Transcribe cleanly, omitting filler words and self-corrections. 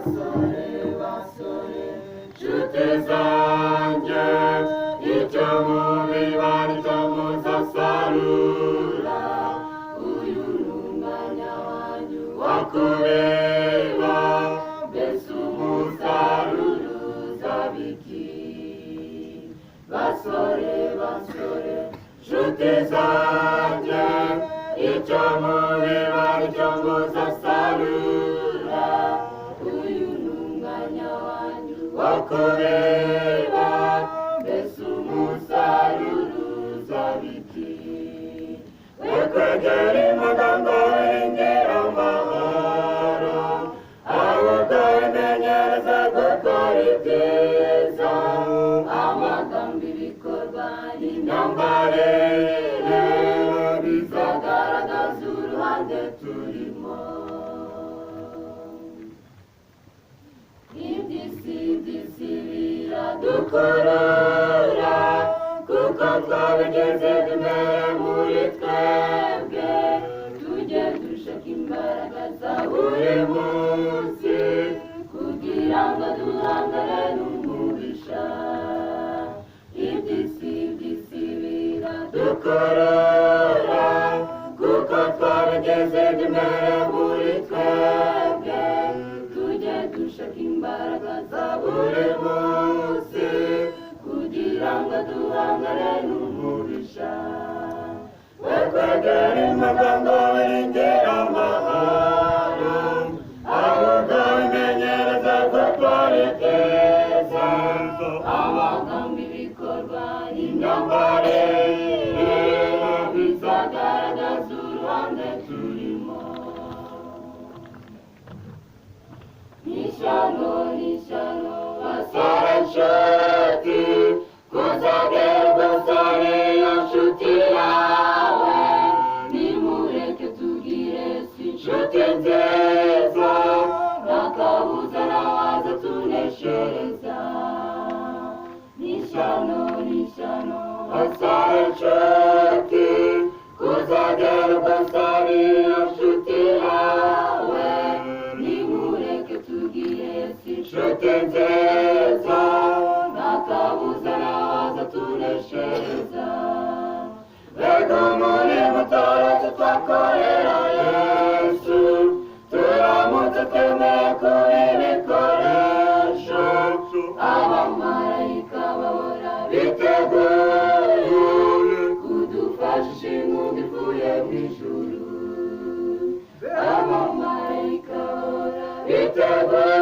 basore basore nshuti zanjye icyo mubibara icyo muzasarura uyu ni umwanya wanyu wo kubeba mbese umusaruro uzaba iki basore basore nshuti zanjye icyo mubibara icyo muzasarura uyu ni umwanya wanyu wo kubeba mbese umusaruro uzaba iki we kwegera amagambo wengera amahoro ahubwo wimenyereza gukora ibyiza amagambo ibikorwa n'imyambarire bizagaragaza uruhande turimo iby'isi biradukurura kuko twabigeze imbere muri twebwe tujye dushaka imbaraga za buri munsi kugira ngo duhangane n'umubisha iby'isi biradukurura kuko twabigeze imbere muri twebwe tujye dushaka imbaraga za buri munsi kugira ngo duhangane n'umubisha we kwegera amagambo wengera amahoro ahubwo wimenyereza gukora ibyiza amagambo ibikorwa n'imyambarire bizagaragaza uruhande turimo n'ishyano basore nshuti kuzagerwa sare ya nshuti yawe nimureke tugire si inshuti nziza ntakabuza nawaza tuneshereza n'ishyano basore nshuti kuzagerwa sare ya nshuti yawe nimureke tugire si inshuti nziza ntakabuza nawaza tuneshereza mbega umurimo utoroshye twakorera yesu turamutse twemeye kuba ibikoresho abamarayika bahora biteguye kudufasha inkunga ivuye mu ijuru abamarayika bahora biteguye